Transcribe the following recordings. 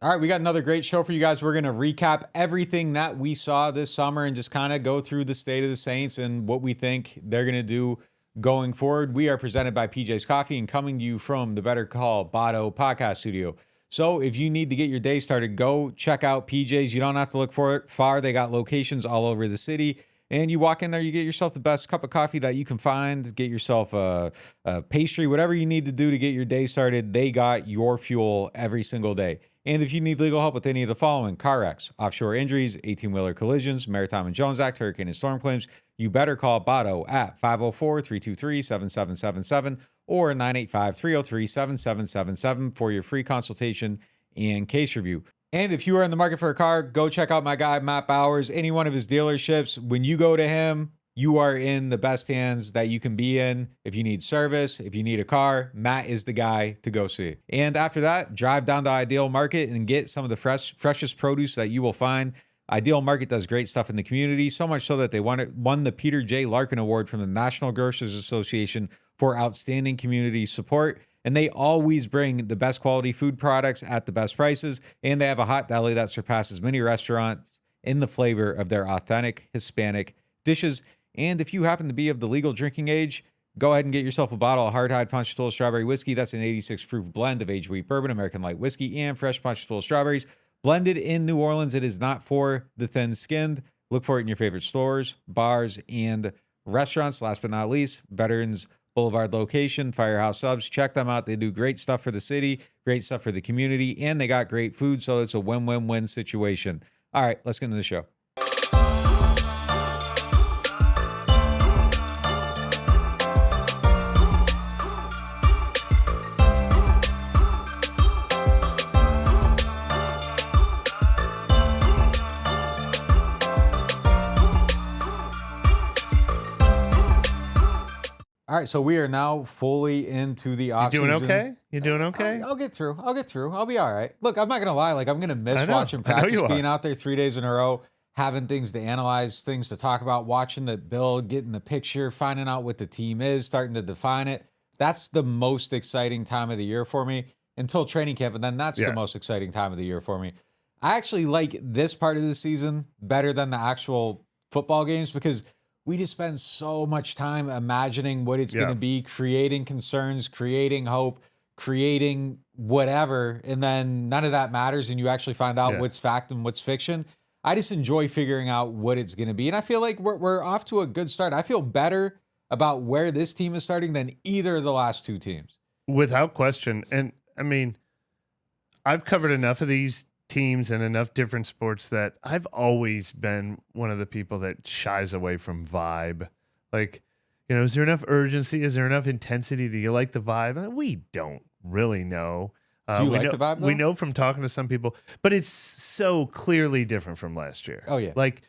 All right, we got another great show for you guys. We're going to recap everything that we saw this summer and just kind of go through the state of the Saints and what we think they're going to do going forward. We are presented by PJ's Coffee and coming to you from the Better Call Botto podcast studio. So if you need to get your day started, go check out PJ's. You don't have to look for it far. They got locations all over the city. And you walk in there, you get yourself the best cup of coffee that you can find, get yourself a pastry, whatever you need to do to get your day started. They got your fuel every single day. And if you need legal help with any of the following: car wrecks, offshore injuries, 18-wheeler collisions, Maritime and Jones Act, hurricane and storm claims, you better call Botto at 504-323-7777 or 985-303-7777 for your free consultation and case review. And if you are in the market for a car, go check out my guy, Matt Bowers, any one of his dealerships. When you go to him, you are in the best hands that you can be in. If you need service, if you need a car, Matt is the guy to go see. And after that, drive down to Ideal Market and get some of the freshest produce that you will find. Ideal Market does great stuff in the community, so much so that they won the Peter J. Larkin Award from the National Grocers Association for outstanding community support. And they always bring the best quality food products at the best prices. And they have a hot deli that surpasses many restaurants in the flavor of their authentic Hispanic dishes. And if you happen to be of the legal drinking age, go ahead and get yourself a bottle of Hardhide Ponchatoula Strawberry Whiskey. That's an 86 proof blend of aged wheat bourbon, American light whiskey, and fresh Ponchatoula strawberries. Blended in New Orleans, it is not for the thin-skinned. Look for it in your favorite stores, bars, and restaurants. Last but not least, Veterans Boulevard location, Firehouse Subs. Check them out. They do great stuff for the city, great stuff for the community, and they got great food, so it's a win-win-win situation. All right, let's get into the show. All right, so we are now fully into the offseason. You doing okay? You doing okay? I'll get through. I'll be all right. Look, I'm not going to lie. Like, I'm going to miss watching practice, being out there 3 days in a row, having things to analyze, things to talk about, watching the build, getting the picture, finding out what the team is, starting to define it. That's the most exciting time of the year for me until training camp, and then that's the most exciting time of the year for me. I actually like this part of the season better than the actual football games because we just spend so much time imagining what it's going to be, creating concerns, creating hope, creating whatever, and then none of that matters, and you actually find out what's fact and what's fiction. I just enjoy figuring out what it's going to be, and I feel like we're off to a good start. I feel better about where this team is starting than either of the last two teams. Without question. And, I mean, I've covered enough of these teams and enough different sports that I've always been one of the people that shies away from vibe. Like, you know, is there enough urgency? Is there enough intensity? Do you like the vibe? We don't really know. Do you like the vibe, though? We know from talking to some people, but it's so clearly different from last year. Oh, yeah. Like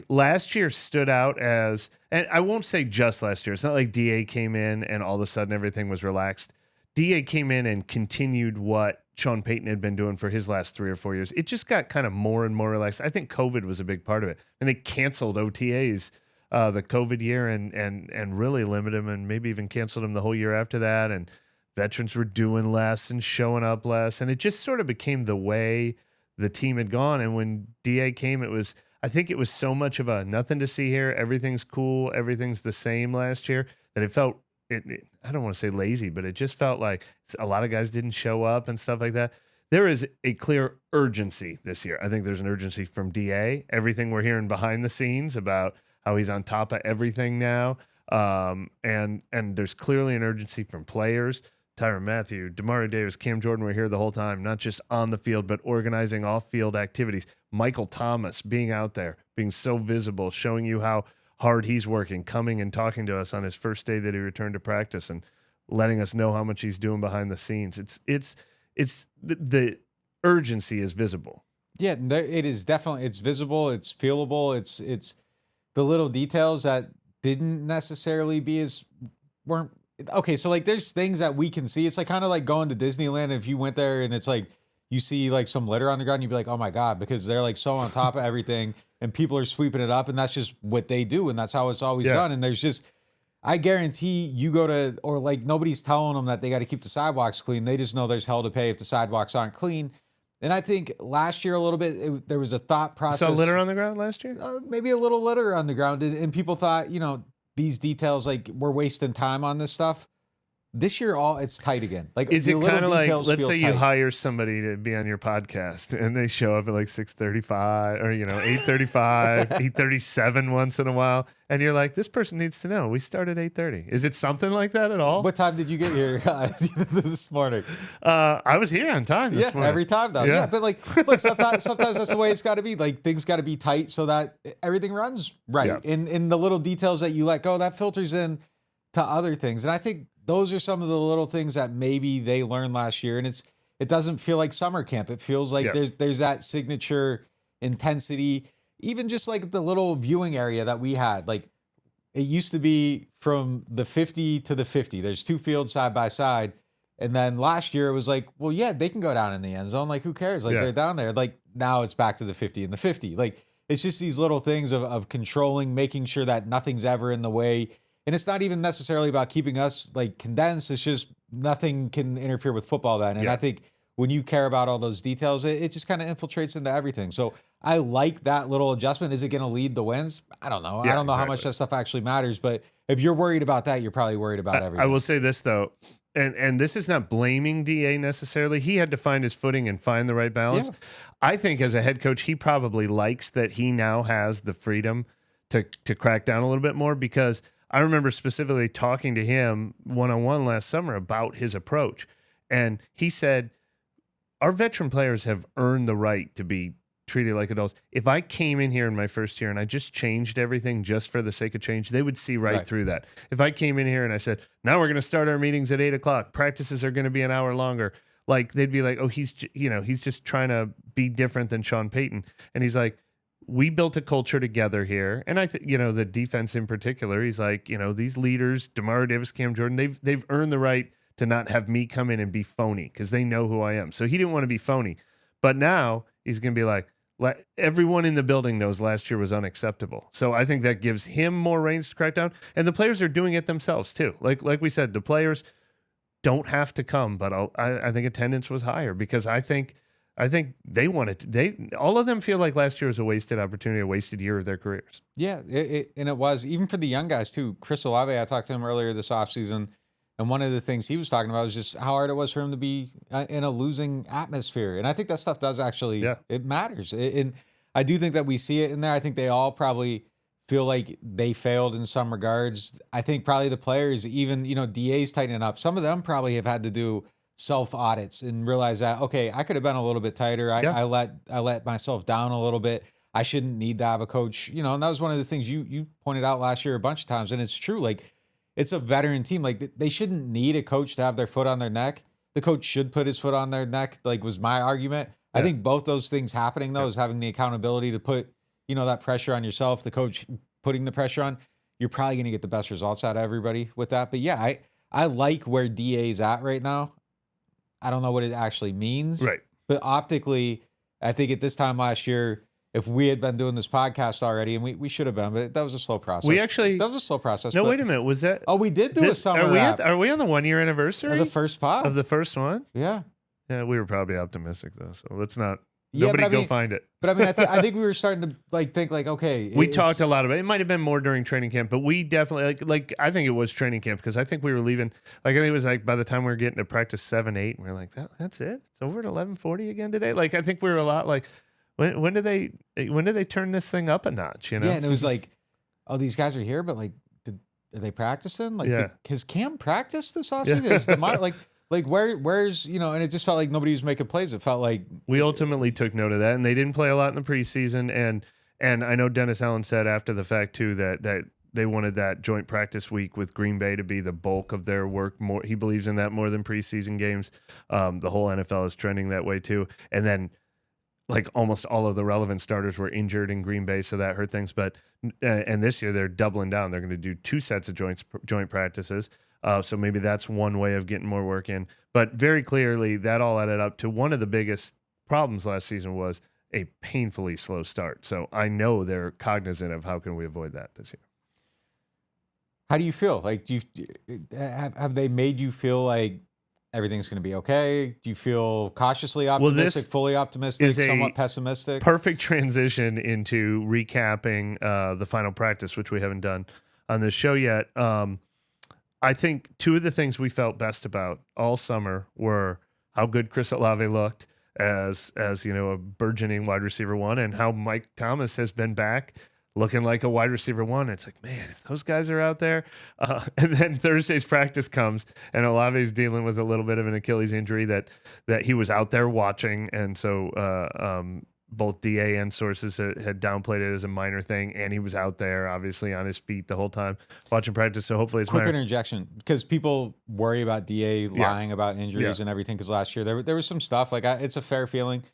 last year stood out as, and I won't say just last year. It's not like DA came in and all of a sudden everything was relaxed. DA came in and continued what Sean Payton had been doing for his last 3 or 4 years. It just got kind of more and more relaxed. I think COVID was a big part of it. And they canceled OTAs the COVID year and really limited them and maybe even canceled them the whole year after that. And veterans were doing less and showing up less. And it just sort of became the way the team had gone. And when DA came, I think it was so much of a nothing to see here. Everything's cool. Everything's the same last year that it felt, I don't want to say lazy, but it just felt like a lot of guys didn't show up and stuff like that. There is a clear urgency this year. I think there's an urgency from DA. Everything we're hearing behind the scenes about how he's on top of everything now. And there's clearly an urgency from players. Tyrann Mathieu, Demario Davis, Cam Jordan were here the whole time, not just on the field, but organizing off-field activities. Michael Thomas being out there, being so visible, showing you how hard he's working, coming and talking to us on his first day that he returned to practice and letting us know how much he's doing behind the scenes. It's the urgency is visible. Yeah, it is definitely, it's visible, it's feelable, it's the little details that didn't necessarily weren't okay. So like there's things that we can see. It's like kind of like going to Disneyland. And if you went there and it's like you see like some litter on the ground, you'd be like, oh my God, because they're like so on top of everything and people are sweeping it up and that's just what they do. And that's how it's always done. And there's just, I guarantee you go to, or like nobody's telling them that they got to keep the sidewalks clean. They just know there's hell to pay if the sidewalks aren't clean. And I think last year a little bit, there was a thought process. Saw litter on the ground last year? Maybe a little litter on the ground. And people thought, these details, like, we're wasting time on this stuff. This year, it's tight again. Like, is it kind of like, let's say you tight. hire somebody to be on your podcast and they show up at like 6:35 or 8:35, 8:37 once in a while, and you're like, this person needs to know we start at 8:30. Is it something like that at all? What time did you get here this morning? I was here on time this morning. Every time though. Yeah, but like, look, sometimes that's the way it's got to be. Like, things got to be tight so that everything runs right. Yeah. In the little details that you let go, that filters in to other things. And I think those are some of the little things that maybe they learned last year. And it doesn't feel like summer camp. It feels like there's that signature intensity, even just like the little viewing area that we had. Like, it used to be from the 50 to the 50. There's 2 fields side by side. And then last year it was like, well, yeah, they can go down in the end zone. Like, who cares? Like, they're down there. Like, now it's back to the 50 and the 50. Like, it's just these little things of controlling, making sure that nothing's ever in the way. And it's not even necessarily about keeping us like condensed. It's just nothing can interfere with football then. And I think when you care about all those details, it just kind of infiltrates into everything. So I like that little adjustment. Is it going to lead the wins? I don't know. I don't know how much that stuff actually matters. But if you're worried about that, you're probably worried about everything. I will say this, though. And this is not blaming DA necessarily. He had to find his footing and find the right balance. Yeah. I think as a head coach, he probably likes that he now has the freedom to crack down a little bit more, because I remember specifically talking to him one-on-one last summer about his approach. And he said, our veteran players have earned the right to be treated like adults. If I came in here in my first year and I just changed everything just for the sake of change, they would see right through that. If I came in here and I said, now we're going to start our meetings at 8:00, practices are going to be an hour longer, like, they'd be like, oh, he's just trying to be different than Sean Payton. And he's like, we built a culture together here. And I think, the defense in particular, he's like, these leaders, DeMario Davis, Cam Jordan, they've earned the right to not have me come in and be phony, because they know who I am. So he didn't want to be phony. But now he's going to be like, everyone in the building knows last year was unacceptable. So I think that gives him more reins to crack down. And the players are doing it themselves too. Like we said, the players don't have to come, but I think attendance was higher, because I think they wanted to, all of them feel like last year was a wasted opportunity, a wasted year of their careers. Yeah, and it was, even for the young guys too. Chris Olave, I talked to him earlier this offseason, and one of the things he was talking about was just how hard it was for him to be in a losing atmosphere. And I think that stuff does actually, it matters. And I do think that we see it in there. I think they all probably feel like they failed in some regards. I think probably the players, even, DA's tightening up. Some of them probably have had to do self audits and realize that, okay, I could have been a little bit tighter. I let myself down a little bit. I shouldn't need to have a coach, and that was one of the things you pointed out last year a bunch of times. And it's true. Like, it's a veteran team. Like, they shouldn't need a coach to have their foot on their neck. The coach should put his foot on their neck, like, was my argument. I think both those things happening though is having the accountability to put, that pressure on yourself, the coach putting the pressure on. You're probably going to get the best results out of everybody with that. But yeah, I like where DA is at right now. I don't know what it actually means. Right. But optically, I think at this time last year, if we had been doing this podcast already, and we should have been, but that was a slow process. That was a slow process. No, wait a minute. Was that? Oh, we did do a summer wrap. Are we on the 1-year anniversary of the first pod? Of the first one? Yeah. Yeah, we were probably optimistic though, so let's not. Nobody go find it. But I mean, I think we were starting to think okay. We talked a lot about it. It might have been more during training camp, but we definitely like I think it was training camp, because I think we were leaving. Like, I think it was like by the time we were getting to practice 7-8, and we were like, that's it. It's over at 11:40 again today. Like, I think we were a lot like, when did they turn this thing up a notch? Yeah, and it was like, oh, these guys are here, but like, are they practicing? Like, has Cam practiced this offseason? Is DeMar like where's and it just felt like nobody was making plays. It felt like we ultimately took note of that, and they didn't play a lot in the preseason. And I know Dennis Allen said after the fact too that they wanted that joint practice week with Green Bay to be the bulk of their work. More, he believes in that more than preseason games. The whole NFL is trending that way too. And then, like, almost all of the relevant starters were injured in Green Bay, so that hurt things. But and this year they're doubling down. They're going to do 2 sets of joint practices. So maybe that's one way of getting more work in. But very clearly, that all added up to one of the biggest problems last season was a painfully slow start. So I know they're cognizant of how can we avoid that this year. How do you feel? Like, have they made you feel like everything's going to be okay? Do you feel cautiously Well, optimistic, this fully optimistic, is a somewhat pessimistic? perfect transition into recapping the final practice, which we haven't done on this show yet. I think two of the things we felt best about all summer were how good Chris Olave looked as a burgeoning wide receiver one, and how Mike Thomas has been back looking like a wide receiver one. It's like, man, if those guys are out there, and then Thursday's practice comes and Olave's dealing with a little bit of an Achilles injury that he was out there watching, and so both DA and sources had downplayed it as a minor thing, and he was out there obviously on his feet the whole time watching practice. So hopefully it's Quick minor. interjection, because people worry about DA lying about injuries and everything. Because last year there was some stuff like it's a fair feeling.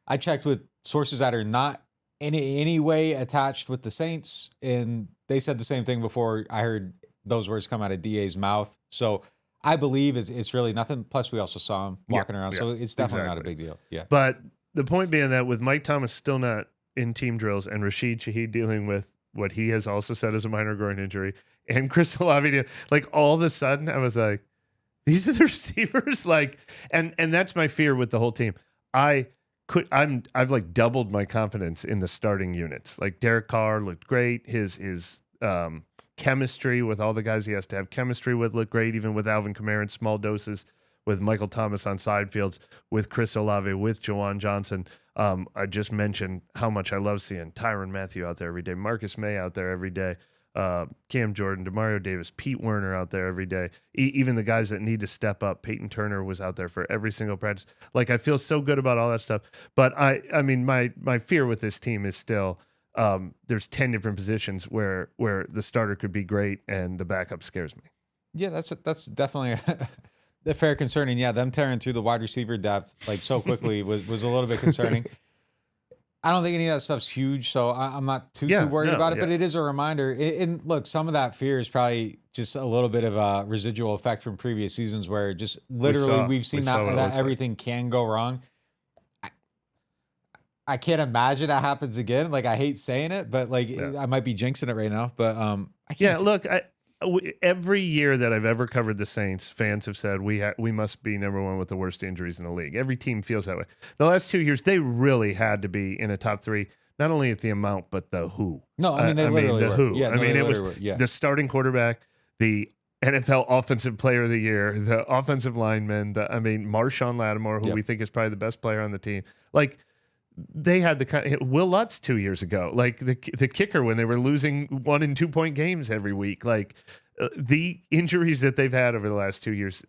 I checked with sources that are not in any way attached with the Saints, and they said the same thing before I heard those words come out of DA's mouth. So I believe it's really nothing. Plus, we also saw him walking around, so it's definitely not a big deal. Yeah, but the point being that with Mike Thomas still not in team drills and Rashid Shaheed dealing with what he has also said is a minor groin injury, and Chris Olave, like all of a sudden I was like, these are the receivers, like, and that's my fear with the whole team. I've like doubled my confidence in the starting units. Like Derek Carr looked great. His chemistry with all the guys he has to have chemistry with looked great, even with Alvin Kamara in small doses, with Michael Thomas on side fields, with Chris Olave, with Jawan Johnson. I just mentioned how much I love seeing Tyrann Mathieu out there every day, Marcus May out there every day, Cam Jordan, Demario Davis, Pete Werner out there every day. Even the guys that need to step up, Peyton Turner was out there for every single practice. Like, I feel so good about all that stuff. But I mean, my fear with this team is still there's 10 different positions where the starter could be great and the backup scares me. Yeah, that's definitely a fair concern. And yeah, them tearing through the wide receiver depth like so quickly was a little bit concerning. I don't think any of that stuff's huge, so I'm not too worried about it. But it is a reminder. And look, some of that fear is probably just a little bit of a residual effect from previous seasons, where just literally we've seen that everything can go wrong. I can't imagine that happens again. Like, I hate saying it, but like I might be jinxing it right now. But I can't. Look, every year that I've ever covered the Saints, fans have said we must be number one with the worst injuries in the league. Every team feels that way. The last 2 years, they really had to be in a top three, not only at the amount, but the who. No, I mean, they literally the were. who. Yeah, I mean, it was the starting quarterback, the NFL Offensive Player of the Year, the offensive lineman, Marshawn Lattimore, who we think is probably the best player on the team. Like, they had the kind of Will Lutz 2 years ago, like the kicker when they were losing 1 and 2 point games every week. Like the injuries that they've had over the last 2 years,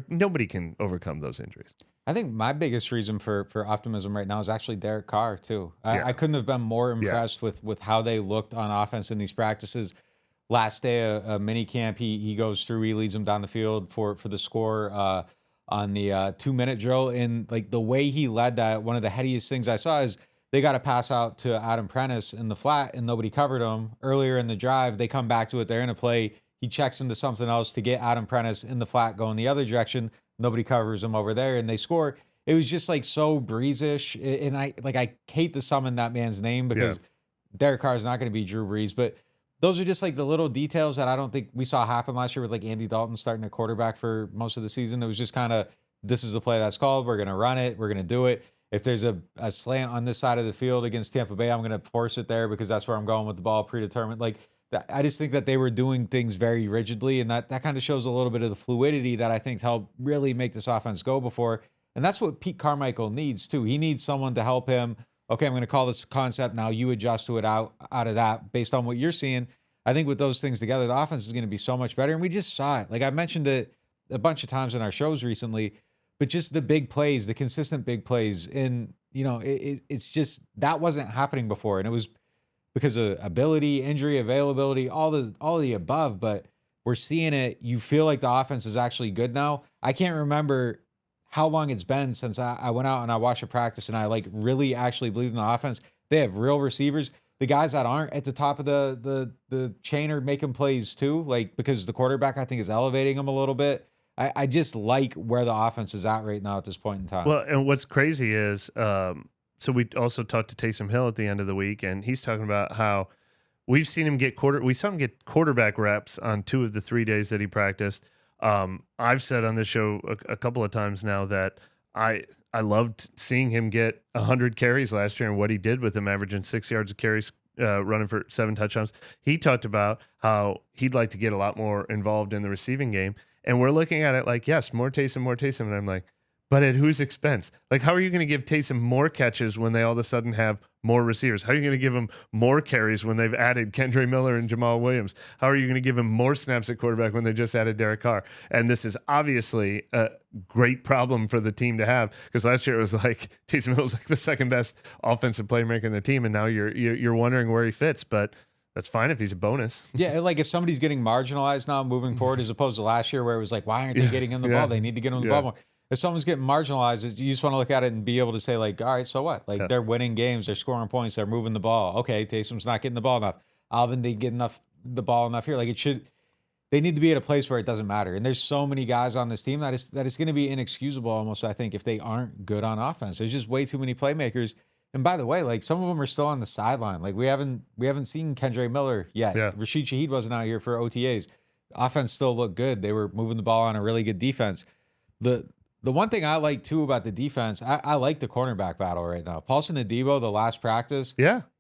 nobody can overcome those injuries. I think my biggest reason for optimism right now is actually Derek Carr too. I couldn't have been more impressed with how they looked on offense in these practices. Last day of minicamp, he goes through, he leads them down the field for the score on the 2-minute drill. And like the way he led that, one of the headiest things I saw is they got a pass out to Adam Prentice in the flat and nobody covered him. Earlier in the drive, they come back to it. They're in a play. He checks into something else to get Adam Prentice in the flat going the other direction. Nobody covers him over there and they score. It was just like so Breeze-ish. And I hate to summon that man's name because Derek Carr is not going to be Drew Brees, but those are just like the little details that I don't think we saw happen last year with like Andy Dalton starting at quarterback for most of the season. It was just kind of, this is the play that's called. We're going to run it. We're going to do it. If there's a slant on this side of the field against Tampa Bay, I'm going to force it there because that's where I'm going with the ball predetermined. Like, I just think that they were doing things very rigidly, and that kind of shows a little bit of the fluidity that I think helped really make this offense go before. And that's what Pete Carmichael needs too. He needs someone to help him. Okay, I'm going to call this concept. Now you adjust to it out of that based on what you're seeing. I think with those things together, the offense is going to be so much better. And we just saw it. Like, I mentioned it a bunch of times in our shows recently, but just the big plays, the consistent big plays. And, you know, it's just, that wasn't happening before. And it was because of ability, injury, availability, all the above. But we're seeing it. You feel like the offense is actually good now. I can't remember how long it's been since I went out and I watched a practice and I like really actually believed in the offense. They have real receivers. The guys that aren't at the top of the chain are making plays too, like because the quarterback, I think, is elevating them a little bit. I just like where the offense is at right now at this point in time. Well, and what's crazy is, so we also talked to Taysom Hill at the end of the week, and he's talking about how we saw him get quarterback reps on 2 of the 3 days that he practiced. I've said on this show a couple of times now that I loved seeing him get 100 carries last year and what he did with them, averaging 6 yards of carries, running for 7 touchdowns. He talked about how he'd like to get a lot more involved in the receiving game. And we're looking at it like, yes, more Taysom. And I'm like, but at whose expense? Like, how are you going to give Taysom more catches when they all of a sudden have more receivers? How are you going to give him more carries when they've added Kendre Miller and Jamal Williams? How are you going to give him more snaps at quarterback when they just added Derek Carr? And this is obviously a great problem for the team to have, because last year it was like Taysom Hill was like the second best offensive playmaker in the team, and now you're wondering where he fits. But that's fine if he's a bonus. Yeah, like if somebody's getting marginalized now moving forward, as opposed to last year where it was like, why aren't they getting him the ball? They need to get him the ball more. If someone's getting marginalized, you just want to look at it and be able to say, like, all right, so what? Like, they're winning games, they're scoring points, they're moving the ball. Okay, Taysom's not getting the ball enough. Alvin didn't get the ball enough here. Like, they need to be at a place where it doesn't matter. And there's so many guys on this team that it's going to be inexcusable almost, I think, if they aren't good on offense. There's just way too many playmakers. And by the way, like, some of them are still on the sideline. Like, we haven't seen Kendre Miller yet. Yeah. Rashid Shaheed wasn't out here for OTAs. Offense still looked good. They were moving the ball on a really good defense. The one thing I like, too, about the defense, I like the cornerback battle right now. Paulson Adebo, the last practice,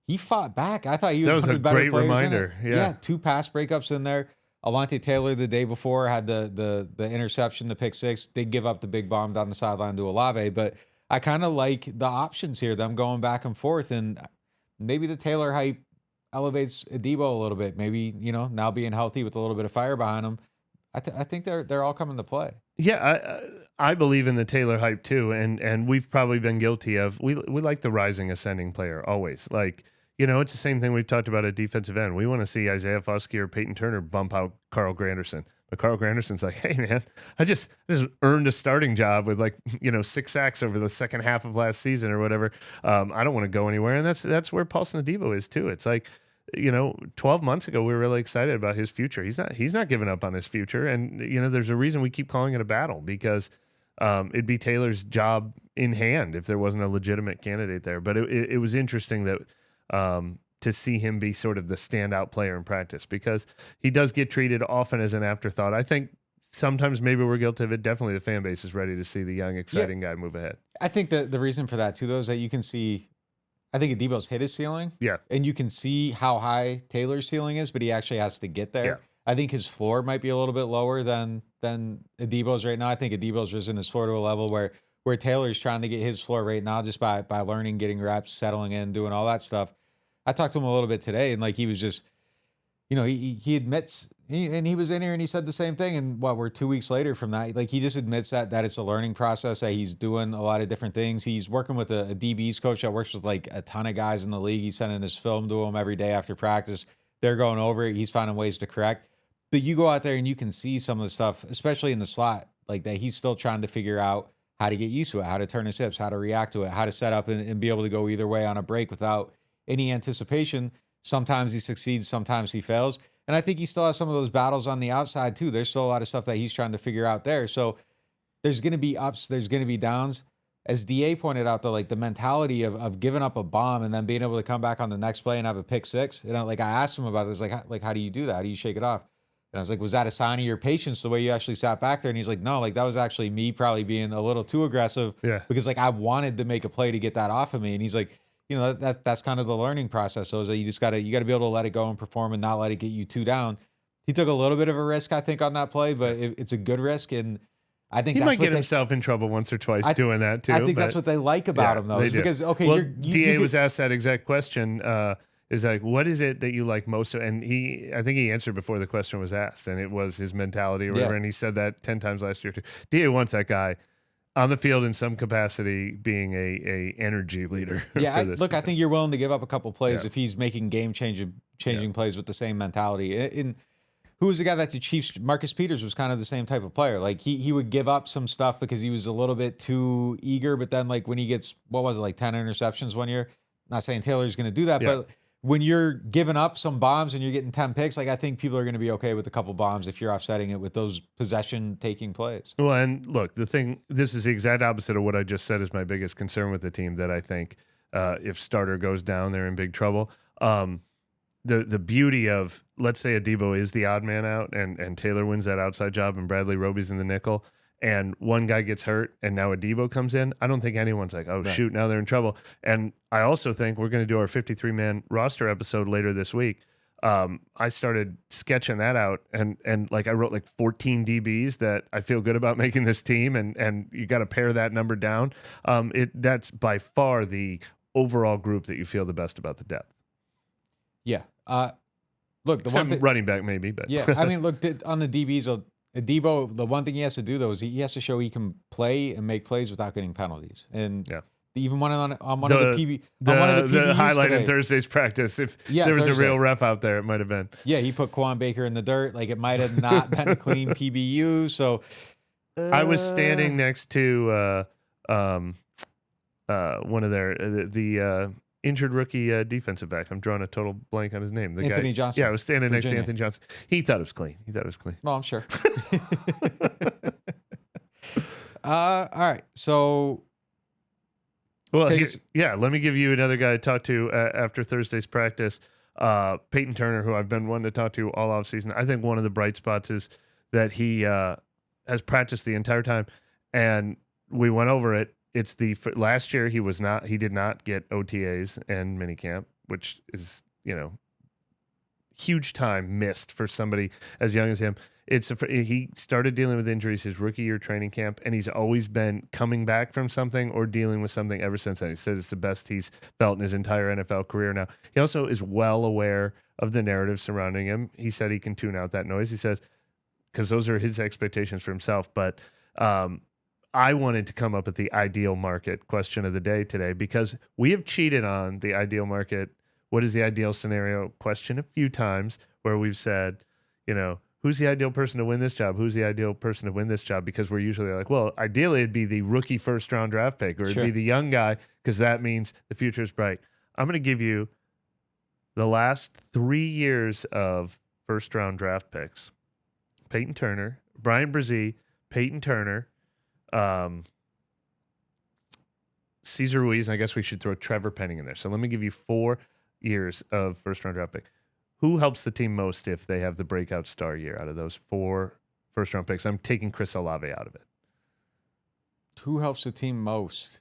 he fought back. I thought he was one of the better players. That was a great reminder. Yeah, 2 pass breakups in there. Alontae Taylor the day before had the interception, the pick 6. They give up the big bomb down the sideline to Olave. But I kind of like the options here, them going back and forth. And maybe the Taylor hype elevates Adebo a little bit. Maybe, now being healthy with a little bit of fire behind him. I think they're all coming to play. Yeah, I believe in the Taylor hype too, and we've probably been guilty of we like the rising ascending player always. Like, it's the same thing we've talked about at defensive end. We want to see Isaiah Foskey or Peyton Turner bump out Carl Granderson. But Carl Granderson's like, hey man, I just earned a starting job with 6 sacks over the second half of last season or whatever. I don't want to go anywhere, and that's where Paulson Adebo is too. It's like, 12 months ago, we were really excited about his future. He's not giving up on his future. And, there's a reason we keep calling it a battle, because it'd be Taylor's job in hand if there wasn't a legitimate candidate there. But it was interesting that to see him be sort of the standout player in practice, because he does get treated often as an afterthought. I think sometimes maybe we're guilty of it. Definitely the fan base is ready to see the young, exciting guy move ahead. I think that the reason for that, too, though, is that you can see, I think Adebo's hit his ceiling. Yeah. And you can see how high Taylor's ceiling is, but he actually has to get there. Yeah. I think his floor might be a little bit lower than Adebo's right now. I think Adebo's risen his floor to a level where Taylor's trying to get his floor right now just by learning, getting reps, settling in, doing all that stuff. I talked to him a little bit today, and he was just, he admits, and he was in here and he said the same thing. And we're 2 weeks later from that, he just admits that it's a learning process, that he's doing a lot of different things. He's working with a DBs coach that works with a ton of guys in the league. He's sending his film to him every day after practice. They're going over it. He's finding ways to correct. But you go out there and you can see some of the stuff, especially in the slot, that he's still trying to figure out how to get used to it, how to turn his hips, how to react to it, how to set up and be able to go either way on a break without any anticipation. Sometimes he succeeds, sometimes he fails. And I think he still has some of those battles on the outside too. There's still a lot of stuff that he's trying to figure out there. So there's going to be ups, there's going to be downs. As DA pointed out, though, the mentality of giving up a bomb and then being able to come back on the next play and have a pick 6. And I asked him about this, how do you do that? How do you shake it off? And I was like, was that a sign of your patience, the way you actually sat back there? And he's like, no, that was actually me probably being a little too aggressive. Yeah. Because I wanted to make a play to get that off of me. And he's like, that's kind of the learning process. So is that you got to be able to let it go and perform and not let it get you 2 down. He took a little bit of a risk, I think, on that play, but it's a good risk. And I think he might get himself in trouble once or twice doing that too. I think that's what they like about him, though, is because DA was asked that exact question. Is what is it that you like most? And I think he answered before the question was asked, and it was his mentality or whatever. And he said that 10 times last year too. DA wants that guy on the field in some capacity, being a energy leader. Yeah, I think you're willing to give up a couple plays if he's making game-changing plays with the same mentality. And who was the guy that the Chiefs? Marcus Peters was kind of the same type of player. He would give up some stuff because he was a little bit too eager. But then when he gets 10 interceptions one year. Not saying Taylor's going to do that, but when you're giving up some bombs and you're getting 10 picks, I think people are going to be okay with a couple bombs if you're offsetting it with those possession-taking plays. Well, and look, this is the exact opposite of what I just said is my biggest concern with the team, that I think if starter goes down, they're in big trouble. the beauty of, let's say Adebo is the odd man out and Taylor wins that outside job and Bradley Roby's in the nickel and one guy gets hurt and now Adebo comes in, I don't think anyone's like, oh, shoot, now they're in trouble. And I also think we're going to do our 53-man roster episode later this week. I started sketching that out and like I wrote like 14 DBs that I feel good about making this team and you got to pare that number down. That's by far the overall group that you feel the best about the depth. Yeah. Look, running back maybe, but yeah. I mean, look, on the DBs, Adebo, the one thing he has to do though is he has to show he can play and make plays without getting penalties. And even one on one of the highlight today, in Thursday's practice. If there was a real ref out there, it might have been. Yeah, he put Quan Baker in the dirt. Like it might have not been a clean PBU. So I was standing next to one of the injured rookie defensive back. I'm drawing a total blank on his name. The Anthony guy, Johnson. Yeah, I was standing next to Anthony Johnson. He thought it was clean. Well, I'm sure. All right. So, let me give you another guy to talk to after Thursday's practice. Peyton Turner, who I've been wanting to talk to all offseason. I think one of the bright spots is that he has practiced the entire time, and we went over it. It's last year he did not get OTAs and minicamp, which is, huge time missed for somebody as young as him. He started dealing with injuries his rookie year training camp, and he's always been coming back from something or dealing with something ever since then. He said it's the best he's felt in his entire NFL career now. He also is well aware of the narrative surrounding him. He said he can tune out that noise. He says, because those are his expectations for himself. But I wanted to come up with the ideal market question of the day today because we have cheated on the ideal market. What is the ideal scenario question a few times where we've said, who's the ideal person to win this job? Who's the ideal person to win this job? Because we're usually like, well, ideally it'd be the rookie first round draft pick or it'd be the young guy because that means the future is bright. I'm going to give you the last 3 years of first round draft picks. Peyton Turner, Brian Brzee, Peyton Turner, Cesar Ruiz, and I guess we should throw Trevor Penning in there. So let me give you 4 years of first-round draft pick. Who helps the team most if they have the breakout star year out of those 4 first-round picks? I'm taking Chris Olave out of it. Who helps the team most?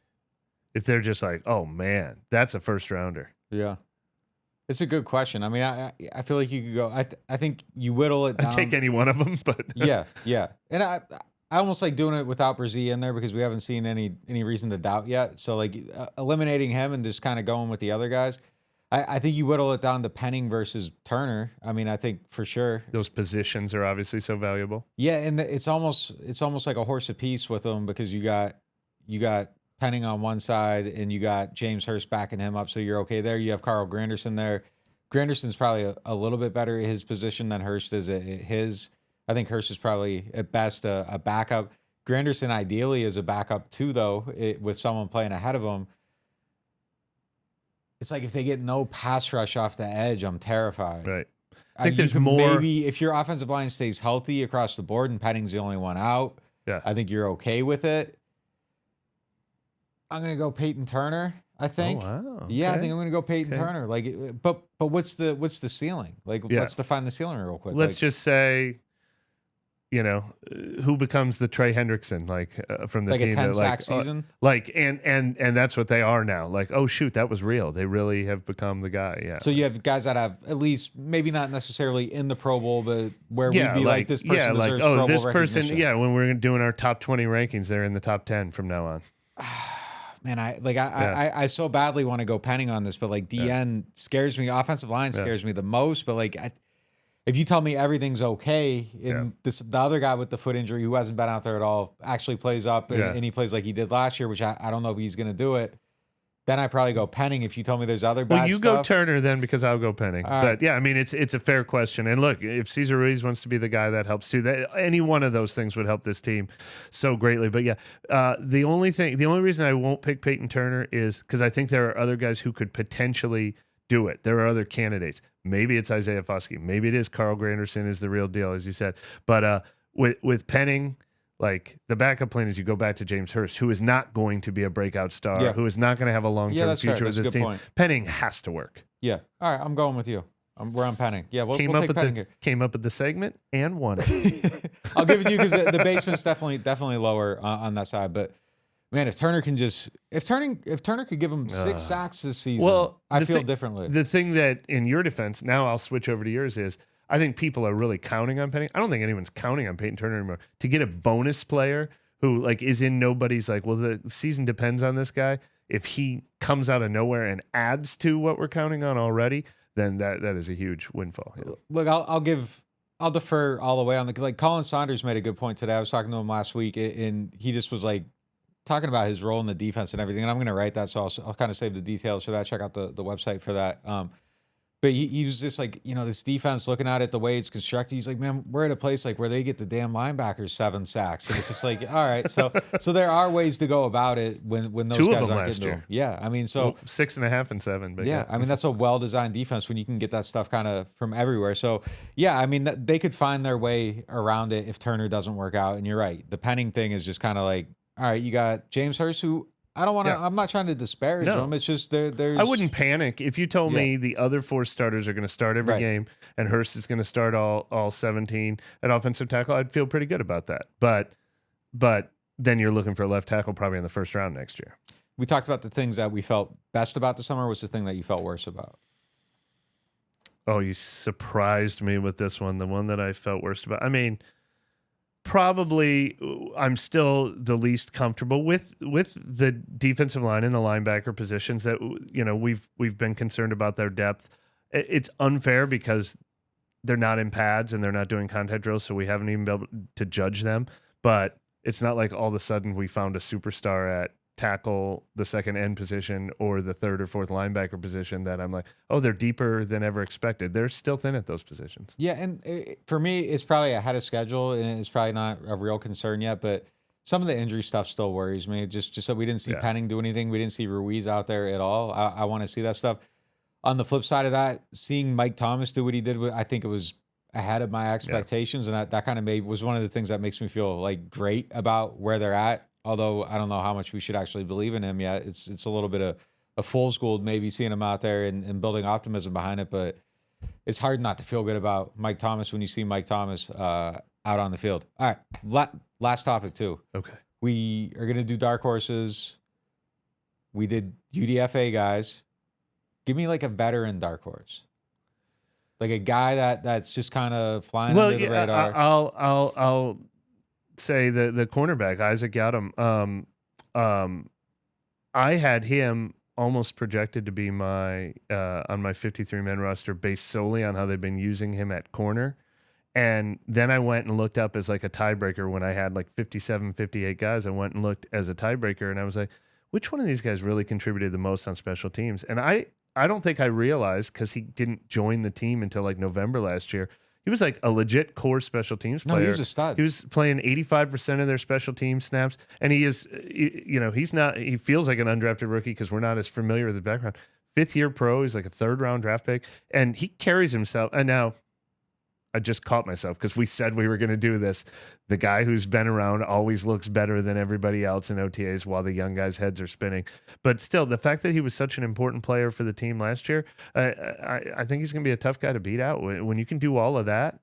If they're just like, oh, man, that's a first-rounder. Yeah. It's a good question. I mean, I feel like you could go. I think you whittle it down. I'd take any one of them, but yeah. And I almost like doing it without Brzee in there because we haven't seen any reason to doubt yet. So like eliminating him and just kind of going with the other guys. I think you whittle it down to Penning versus Turner. I mean, I think for sure those positions are obviously so valuable. Yeah, and it's almost like a horse apiece with them because you got Penning on one side and you got James Hurst backing him up, so you're okay there. You have Carl Granderson there. Granderson's probably a little bit better at his position than Hurst is at his. I think Hurst is probably at best a backup. Granderson ideally is a backup too, though, with someone playing ahead of him. It's like if they get no pass rush off the edge, I'm terrified. Right. I think there's more. Maybe if your offensive line stays healthy across the board and Penning's the only one out, I think you're okay with it. I'm gonna go Peyton Turner. I think. Oh, wow. Okay. Yeah, I think I'm gonna go Peyton Turner. Like, but what's the ceiling? Like, let's define the ceiling real quick. Let's just say, who becomes the Trey Hendrickson, from the team, a 10-sack season, and that's what they are now. Like, oh shoot, that was real. They really have become the guy. Yeah. So you have guys that have at least maybe not necessarily in the Pro Bowl, but where we'd be like this person deserves Pro Bowl this person. recognition. Yeah, when we're doing our top 20 rankings, they're in the top 10 from now on. Man, I so badly want to go Penning on this, but like DN scares me. Offensive line scares me the most. But like, if you tell me everything's okay, and the other guy with the foot injury who hasn't been out there at all actually plays up and he plays like he did last year, which I don't know if he's going to do it, then I probably go Penning. If you tell me there's other bad stuff. Well, you go Turner then because I'll go Penning. But yeah, I mean, it's a fair question. And look, if Cesar Ruiz wants to be the guy, that helps too. Any one of those things would help this team so greatly. But yeah, the only reason I won't pick Peyton Turner is because I think there are other guys who could potentially do it. There are other candidates. Maybe it's Isaiah Foskey. Maybe it is Carl Granderson is the real deal, as you said. But with Penning, like the backup plan is you go back to James Hurst, who is not going to be a breakout star, who is not going to have a long-term future with this team. Point. Penning has to work. Yeah. All right, I'm going with you. We're on penning. Yeah, we'll take penning here. Came up with the segment and won it. I'll give it to you because the basement's definitely lower on that side. But man, if Turner could give him 6 sacks this season, I feel differently. The thing that, in your defense, now I'll switch over to yours, is I think people are really counting on Penny. I don't think anyone's counting on Peyton Turner anymore. To get a bonus player who like is in nobody's like, well, the season depends on this guy. If he comes out of nowhere and adds to what we're counting on already, then that is a huge windfall. Yeah. Look, I'll defer all the way on the, like, Colin Saunders made a good point today. I was talking to him last week, and he just was like talking about his role in the defense and everything. And I'm going to write that, so I'll kind of save the details for that. Check out the website for that. But he was just like, this defense, looking at it the way it's constructed, he's like, man, we're at a place like where they get the damn linebackers 7 sacks. And it's just like, all right, so there are ways to go about it when those 2 guys of them aren't last getting year. to them. Yeah, I mean, so 6.5 and 7. But yeah, I mean, that's a well-designed defense when you can get that stuff kind of from everywhere. So yeah, I mean, they could find their way around it if Turner doesn't work out. And you're right, the Penning thing is just kind of like, all right, you got James Hurst, who I don't want to. Yeah. I'm not trying to disparage him. It's just there's. I wouldn't panic if you told me the other 4 starters are going to start every game and Hurst is going to start all 17 at offensive tackle. I'd feel pretty good about that. But then you're looking for a left tackle probably in the first round next year. We talked about the things that we felt best about the summer. What's the thing that you felt worse about? Oh, you surprised me with this one. The one that I felt worst about. I mean, probably I'm still the least comfortable with the defensive line and the linebacker positions that we've been concerned about their depth. It's unfair because they're not in pads and they're not doing contact drills, so we haven't even been able to judge them. But it's not like all of a sudden we found a superstar at tackle, the second end position, or the third or fourth linebacker position that I'm like, oh, they're deeper than ever expected. They're still thin at those positions. Yeah, and for me, it's probably ahead of schedule, and it's probably not a real concern yet, but some of the injury stuff still worries me. Just that we didn't see Penning do anything. We didn't see Ruiz out there at all. I want to see that stuff. On the flip side of that, seeing Mike Thomas do what he did, I think it was ahead of my expectations, and that kind of was one of the things that makes me feel like great about where they're at. Although I don't know how much we should actually believe in him yet. It's a little bit of a fool's gold maybe seeing him out there and building optimism behind it. But it's hard not to feel good about Mike Thomas when you see Mike Thomas out on the field. All right, last topic too. Okay. We are going to do dark horses. We did UDFA guys. Give me like a veteran dark horse. Like a guy that's just kind of flying under the radar. I'll say the cornerback Isaac Yadam. I had him almost projected to be my on my 53-man roster based solely on how they've been using him at corner. And then I went and looked up as like a tiebreaker when I had like 57, 58 guys. I went and looked as a tiebreaker, and I was like, which one of these guys really contributed the most on special teams? And I don't think I realized, because he didn't join the team until like November last year. He was like a legit core special teams player. No, he was a stud. He was playing 85% of their special team snaps. And he is, he feels like an undrafted rookie because we're not as familiar with his background. 5th-year pro. He's like a 3rd-round draft pick. And he carries himself. And now I just caught myself because we said we were going to do this. The guy who's been around always looks better than everybody else in OTAs while the young guys' heads are spinning. But still, the fact that he was such an important player for the team last year, I think he's going to be a tough guy to beat out. When you can do all of that,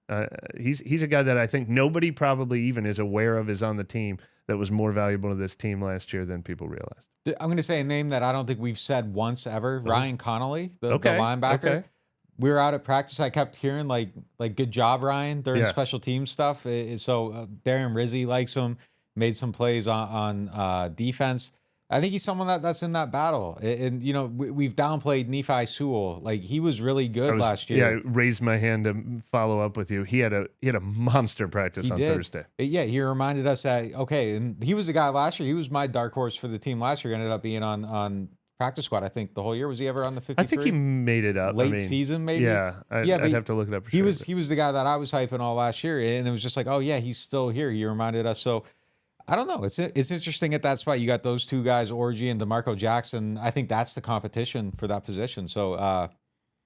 he's a guy that I think nobody probably even is aware of is on the team that was more valuable to this team last year than people realized. I'm going to say a name that I don't think we've said once ever, Ryan Connolly, the linebacker. Okay. We were out at practice. I kept hearing like good job, Ryan, during special team stuff. So Darren Rizzi likes him, made some plays on defense. I think he's someone that's in that battle. And we've downplayed Nephi Sewell. Like, he was really good last year. Yeah, I raised my hand to follow up with you. He had a monster practice on Thursday. Yeah, he reminded us that, and he was the guy last year. He was my dark horse for the team last year. He ended up being on practice squad, I think, the whole year. Was he ever on the 53? I think he made it up. Late season, maybe? Yeah, I'd have to look it up for sure. He was the guy that I was hyping all last year, and it was just like, oh, yeah, he's still here. He reminded us. So, I don't know. It's interesting at that spot. You got those 2 guys, Orgy and DeMarco Jackson. I think that's the competition for that position. So,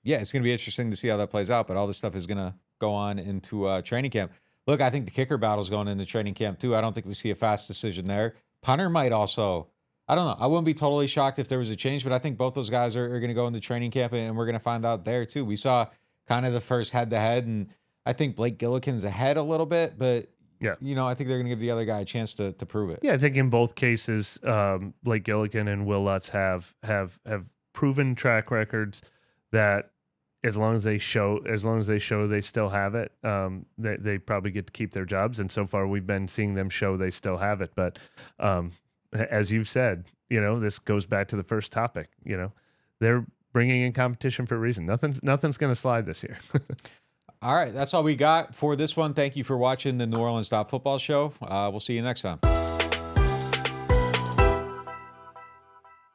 it's going to be interesting to see how that plays out, but all this stuff is going to go on into training camp. Look, I think the kicker battle's going into training camp, too. I don't think we see a fast decision there. Punter might also... I don't know. I wouldn't be totally shocked if there was a change, but I think both those guys are going to go into training camp, and we're going to find out there too. We saw kind of the first head-to-head, and I think Blake Gillikin's ahead a little bit, but Yeah. I think they're going to give the other guy a chance to prove it. Yeah, I think in both cases, Blake Gillikin and Will Lutz have proven track records that as long as they show they still have it, they probably get to keep their jobs. And so far, we've been seeing them show they still have it. But as you've said, this goes back to the first topic. They're bringing in competition for a reason. Nothing's going to slide this year. All right, that's all we got for this one. Thank you for watching the NewOrleans.Football show. We'll see you next time.